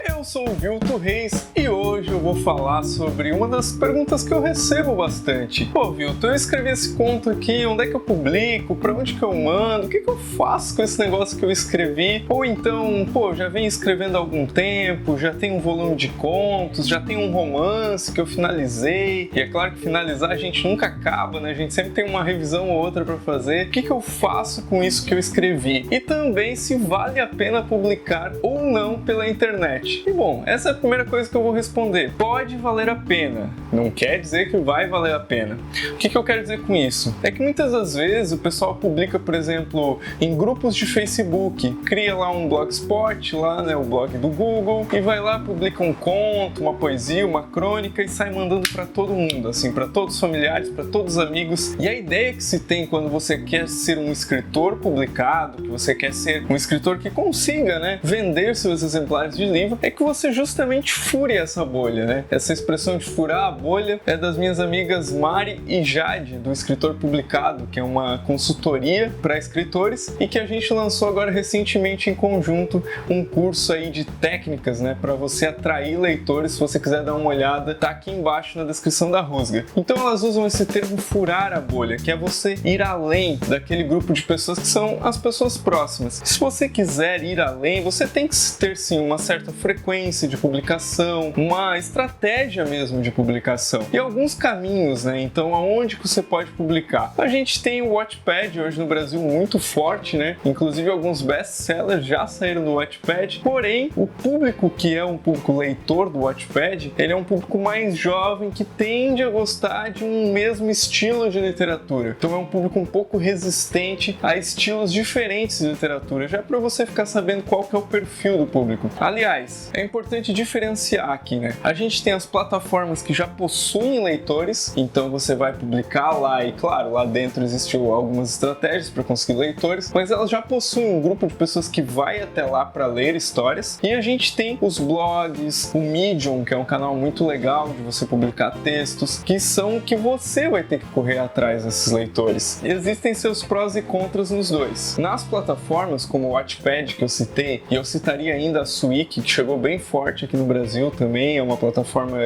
Eu sou o Vilto Reis e hoje eu vou falar sobre uma das perguntas que eu recebo bastante. Pô, Vilto, eu escrevi esse conto aqui, onde é que eu publico? Pra onde que eu mando? O que eu faço com esse negócio que eu escrevi? Ou então, pô, já venho escrevendo há algum tempo, já tenho um volume de contos, já tenho um romance que eu finalizei. E é claro que finalizar a gente nunca acaba, né? A gente sempre tem uma revisão ou outra pra fazer. O que eu faço com isso que eu escrevi? E também se vale a pena publicar ou não pela internet. E bom, essa é a primeira coisa que eu vou responder. Pode valer a pena. Não quer dizer que vai valer a pena. O que eu quero dizer com isso? É que muitas das vezes o pessoal publica, por exemplo, em grupos de Facebook, cria lá um blogspot, lá, né, o blog do Google, e vai lá, publica um conto, uma poesia, uma crônica e sai mandando para todo mundo, assim, para todos os familiares, para todos os amigos. E a ideia que se tem quando você quer ser um escritor publicado, que você quer ser um escritor que consiga, né, vender seus exemplares de livro, é que você justamente fure essa bolha, né? Essa expressão de furar a bolha é das minhas amigas Mari e Jade, do Escritor Publicado, que é uma consultoria para escritores e que a gente lançou agora recentemente em conjunto um curso aí de técnicas, né, para você atrair leitores. Se você quiser dar uma olhada, tá aqui embaixo na descrição da rusga. Então elas usam esse termo furar a bolha, que é você ir além daquele grupo de pessoas que são as pessoas próximas. Se você quiser ir além, você tem que ter sim uma certa frequência de publicação, uma estratégia mesmo de publicação e alguns caminhos, né? Então, aonde que você pode publicar? A gente tem o Wattpad hoje no Brasil muito forte, né? Inclusive alguns best-sellers já saíram do Wattpad, porém, o público que é um público leitor do Wattpad, ele é um público mais jovem que tende a gostar de um mesmo estilo de literatura. Então, é um público um pouco resistente a estilos diferentes de literatura, já para você ficar sabendo qual que é o perfil do público. Aliás, é importante diferenciar aqui, né? A gente tem as plataformas que já possuem leitores, então você vai publicar lá e, claro, lá dentro existiu algumas estratégias para conseguir leitores, mas elas já possuem um grupo de pessoas que vai até lá para ler histórias. E a gente tem os blogs, o Medium, que é um canal muito legal de você publicar textos, que são que você vai ter que correr atrás desses leitores. E existem seus prós e contras nos dois. Nas plataformas como o Wattpad, que eu citei, e eu citaria ainda a Suic, que chegou bem forte aqui no Brasil também, é uma plataforma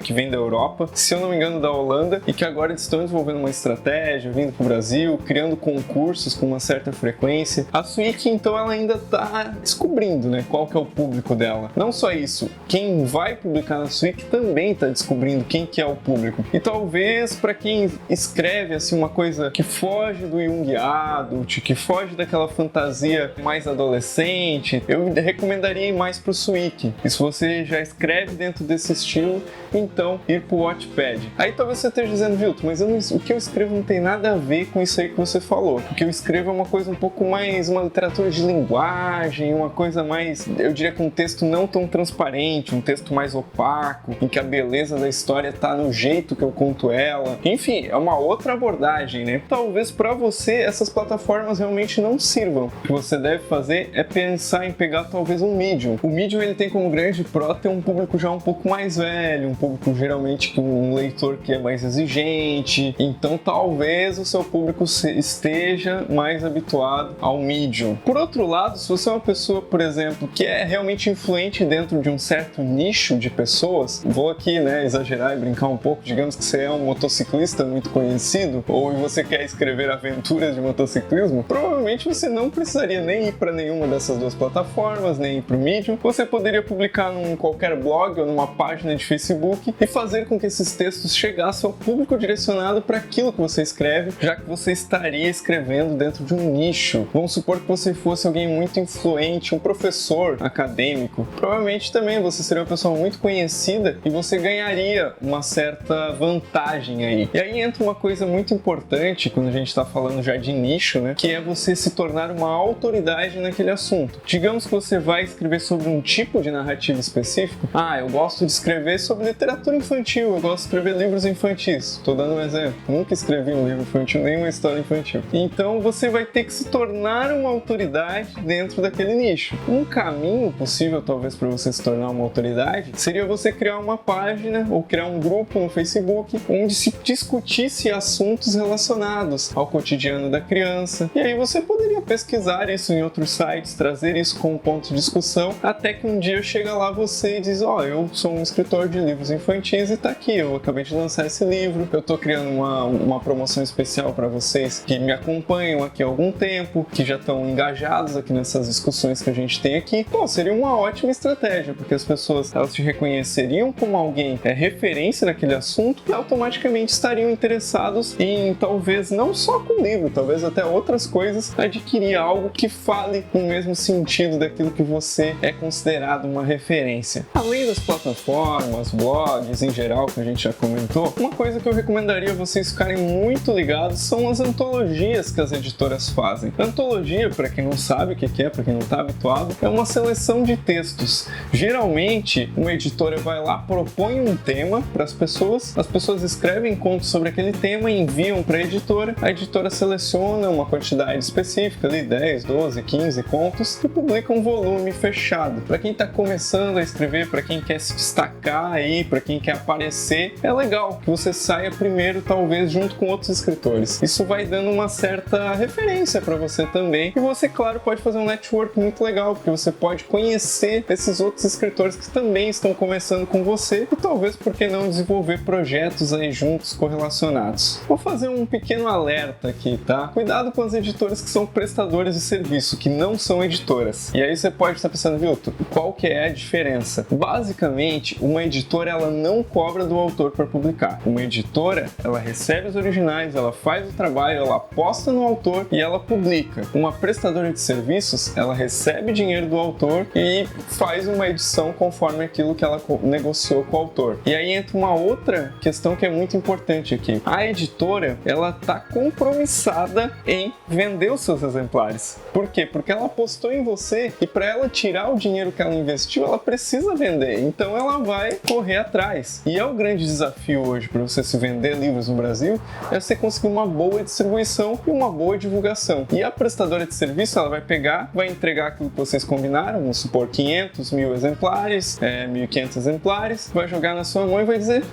que vem da Europa, se eu não me engano da Holanda, e que agora estão desenvolvendo uma estratégia, vindo para o Brasil, criando concursos com uma certa frequência. A Suic, então, ela ainda está descobrindo, né, qual que é o público dela. Não só isso, quem vai publicar na Suic também está descobrindo quem que é o público. E talvez para quem escreve assim uma coisa que foge do Young Adult, que foge daquela fantasia mais adolescente, eu recomendaria ir mais pro Suic. E se você já escreve dentro desse estilo, então ir pro Wattpad. Aí talvez você esteja dizendo, Vilto, mas o que eu escrevo não tem nada a ver com isso aí que você falou. O que eu escrevo é uma coisa um pouco mais, uma literatura de linguagem, uma coisa mais, eu diria que um texto não tão transparente, um texto mais opaco, em que a beleza da história tá no jeito que eu conto ela. Enfim, é uma outra abordagem, né? Talvez para você essas plataformas realmente não sirvam. O que você deve fazer é pensar em pegar talvez um Medium. O Medium, ele tem como grande pró ter um público já um pouco mais velho, um público geralmente que um leitor que é mais exigente. Então talvez o seu público esteja mais habituado ao Medium. Por outro lado, se você é uma pessoa, por exemplo, que é realmente influente dentro de um certo nicho de pessoas, vou aqui, né, exagerar e brincar um pouco, digamos que você é um motociclista muito conhecido, ou você quer escrever aventuras de motociclismo, provavelmente você não precisaria nem ir para nenhuma dessas duas plataformas, nem ir para o Medium. Você poderia publicar num qualquer blog ou numa página de Facebook e fazer com que esses textos chegassem ao público direcionado para aquilo que você escreve, já que você estaria escrevendo dentro de um nicho. Vamos supor que você fosse alguém muito influente, um professor acadêmico. Provavelmente também você seria uma pessoa muito conhecida e você ganharia uma certa vantagem aí. E aí entra uma coisa muito importante quando a gente está falando já de nicho, né? Que é você se tornar uma autoridade naquele assunto. Digamos que você vai escrever sobre um tipo de narrativa específico. Ah, eu gosto de escrever sobre literatura infantil, eu gosto de escrever livros infantis. Estou dando um exemplo. Nunca escrevi um livro infantil, nem uma história infantil. Então você vai ter que se tornar uma autoridade dentro daquele nicho. Um caminho possível, talvez, para você se tornar uma autoridade, seria você criar uma página ou criar um grupo no Facebook onde se discutisse assuntos relacionados ao cotidiano da criança. E aí você poderia pesquisar isso em outros sites, trazer isso como ponto de discussão, até que um dia chega lá você e diz, eu sou um escritor de livros infantis e tá aqui, eu acabei de lançar esse livro, eu tô criando uma promoção especial para vocês que me acompanham aqui há algum tempo, que já estão engajados aqui nessas discussões que a gente tem aqui. Seria uma ótima estratégia, porque as pessoas, elas te reconheceriam como alguém referência naquele assunto e automaticamente estariam interessados em, talvez, não só com o livro, talvez até outras coisas, adquirir algo que fale no mesmo sentido daquilo que você é considerado uma referência. Além das plataformas, blogs em geral, que a gente já comentou, uma coisa que eu recomendaria vocês ficarem muito ligados são as antologias que as editoras fazem. Antologia, para quem não sabe o que é, para quem não está habituado, é uma seleção de textos. Geralmente, uma editora vai lá, propõe um tema para as pessoas escrevem contos sobre aquele tema e enviam para a editora seleciona uma quantidade específica, ali 10, 12, 15 contos e publica um volume fechado. Para quem está começando a escrever, para quem quer se destacar aí, para quem quer aparecer, é legal que você saia primeiro, talvez, junto com outros escritores. Isso vai dando uma certa referência para você também e você, claro, pode fazer um network muito legal, porque você pode conhecer esses outros escritores que também estão começando com você e talvez, por que não, desenvolver projetos aí juntos correlacionados. Vou fazer um pequeno alerta aqui, tá? Cuidado com as editoras que são prestadoras de serviço, que não são editoras. E aí você pode estar pensando, Vilton, qual que é a diferença? Basicamente, uma editora, ela não cobra do autor para publicar. Uma editora, ela recebe os originais, ela faz o trabalho, ela aposta no autor e ela publica. Uma prestadora de serviços, ela recebe dinheiro do autor e faz uma edição conforme aquilo que ela negociou com o autor. E aí entra uma outra questão que é muito importante aqui. A editora, ela tá compromissada em vender os seus exemplares. Por quê? Porque ela apostou em você e para ela tirar o dinheiro que ela investiu, ela precisa vender. Então ela vai correr atrás. E é o grande desafio hoje para você se vender livros no Brasil, é você conseguir uma boa distribuição e uma boa divulgação. E a prestadora de serviço, ela vai pegar, vai entregar aquilo que vocês combinaram, vamos supor 500, 1000 exemplares, 1500 exemplares, vai jogar na sua mão e vai dizer,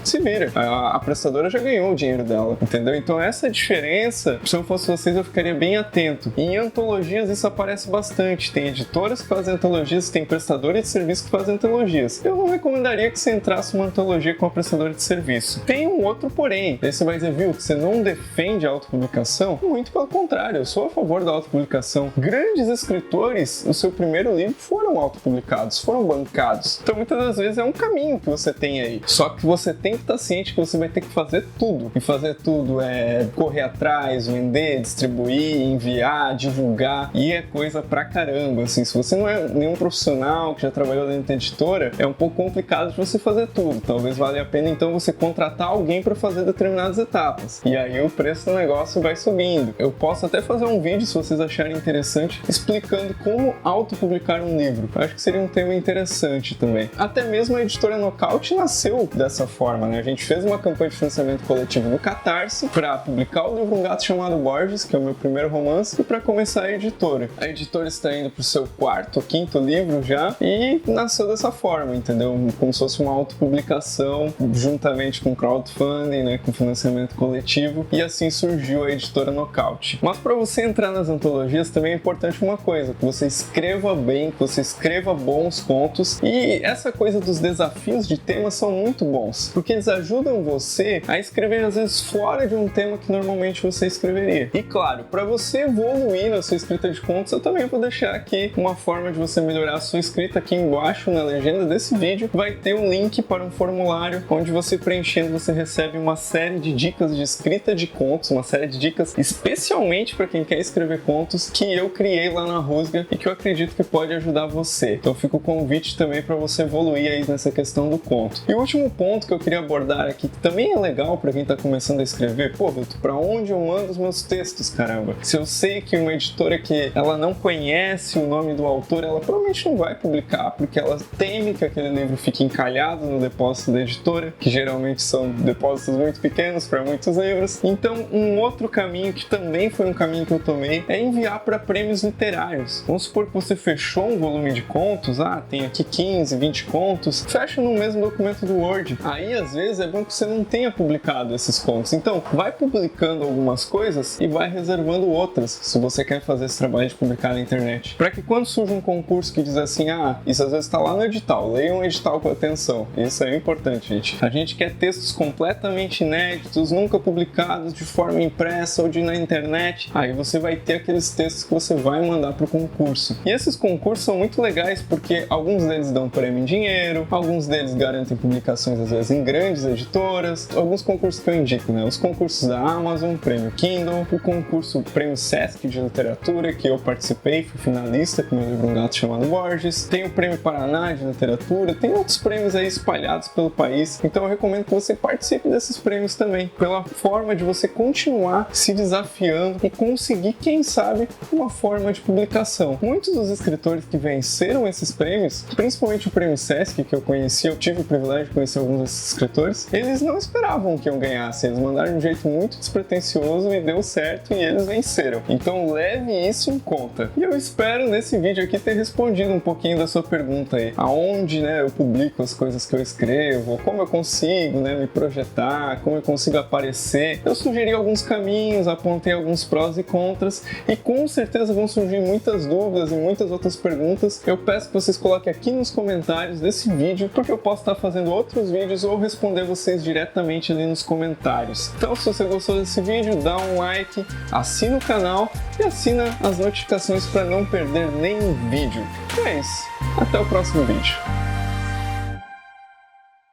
se vira. A prestadora já ganhou o dinheiro dela, entendeu? Então essa diferença, se eu fosse vocês, eu ficaria bem atento. E em antologias isso aparece bastante. Tem editoras que fazem antologias, tem prestadores de serviço que fazem antologias. Eu não recomendaria que você entrasse uma antologia com a prestadora de serviço. Tem um outro porém. Aí você vai dizer, viu, que você não defende a autopublicação? Muito pelo contrário, eu sou a favor da autopublicação. Grandes escritores, o seu primeiro livro foram autopublicados, foram bancados. Então muitas das vezes é um caminho que você tem aí. Só que você tem que estar ciente que você vai ter que fazer tudo. E fazer tudo é correr atrás, vender, distribuir, enviar, divulgar. E é coisa pra caramba. Assim, se você não é nenhum profissional que já trabalhou dentro da editora, é um pouco complicado de você fazer tudo. Talvez valha a pena então você contratar alguém para fazer determinadas etapas. E aí o preço do negócio vai subindo. Eu posso até fazer um vídeo, se vocês acharem interessante, explicando como autopublicar um livro. Eu acho que seria um tema interessante também. Até mesmo a editora Nocaute nasceu dessa forma, né? A gente fez uma campanha de financiamento coletivo no Catarse para publicar o livro Um Gato Chamado Borges, que é o meu primeiro romance, e para começar a editora. A editora está indo para o seu quarto ou quinto livro já e nasceu dessa forma, entendeu? Como se fosse uma autopublicação juntamente com crowdfunding, né? Com financiamento coletivo, e assim surgiu a editora Nocaute. Mas para você entrar nas antologias também é importante uma coisa, que você escreva bem, que você escreva bons contos, e essa coisa dos desafios de temas são muito bons, porque eles ajudam você a escrever às vezes fora de um tema que normalmente você escreveria. E claro, para você evoluir na sua escrita de contos, eu também vou deixar aqui uma forma de você melhorar a sua escrita. Aqui embaixo na legenda desse vídeo vai ter um link para um formulário onde você preenchendo você recebe uma série de dicas de escrita de contos, uma série de dicas especialmente para quem quer escrever contos que eu criei lá na Rusga e que eu acredito que pode ajudar você. Então fica o convite também para você evoluir aí nessa questão do conto. E o último ponto que eu queria abordar aqui, que também é legal para quem está começando a escrever, pô, Vilton, para onde eu mando os meus textos, caramba? Se eu sei que uma editora que ela não conhece o nome do autor, ela provavelmente não vai publicar, porque ela teme que aquele livro fique encalhado no depósito da editora, que geralmente são depósitos muito pequenos para muitos livros. Então, um outro caminho, que também foi um caminho que eu tomei, é enviar para prêmios literários. Vamos supor que você fechou um volume de contos, tem aqui 15, 20 contos, fecha no mesmo documento do Word. Aí, às vezes é bom que você não tenha publicado esses contos. Então, vai publicando algumas coisas e vai reservando outras, se você quer fazer esse trabalho de publicar na internet. Para que quando surge um concurso que diz assim, isso às vezes está lá no edital, leia um edital com atenção. Isso é importante, gente. A gente quer textos completamente inéditos, nunca publicados de forma impressa ou na internet. Aí você vai ter aqueles textos que você vai mandar para o concurso. E esses concursos são muito legais porque alguns deles dão prêmio em dinheiro, alguns deles garantem publicações às vezes em grandes editoras. Alguns concursos que eu indico, né? Os concursos da Amazon, prêmio Kindle, o prêmio Sesc de literatura, que eu participei, fui finalista com meu livro Um Gato Chamado Borges. Tem o prêmio Paraná de literatura, tem outros prêmios aí espalhados pelo país. Então eu recomendo que você participe desses prêmios também, pela forma de você continuar se desafiando e conseguir, quem sabe, uma forma de publicação. Muitos dos escritores que venceram esses prêmios, principalmente o prêmio Sesc, que eu conheci, eu tive o privilégio de conhecer alguns desses escritores, eles não esperavam que eu ganhasse, eles mandaram de um jeito muito despretensioso e deu certo e eles venceram. Então leve isso em conta. E eu espero nesse vídeo aqui ter respondido um pouquinho da sua pergunta aí. Aonde, eu publico as coisas que eu escrevo, como eu consigo, me projetar, como eu consigo aparecer. Eu sugeri alguns caminhos, apontei alguns prós e contras e com certeza vão surgir muitas dúvidas e muitas outras perguntas. Eu peço que vocês coloquem aqui nos comentários desse vídeo, porque eu posso estar fazendo outros vídeos ou responder vocês diretamente ali nos comentários. Então, se você gostou desse vídeo, dá um like, assina o canal e assina as notificações para não perder nenhum vídeo. E é isso. Até o próximo vídeo.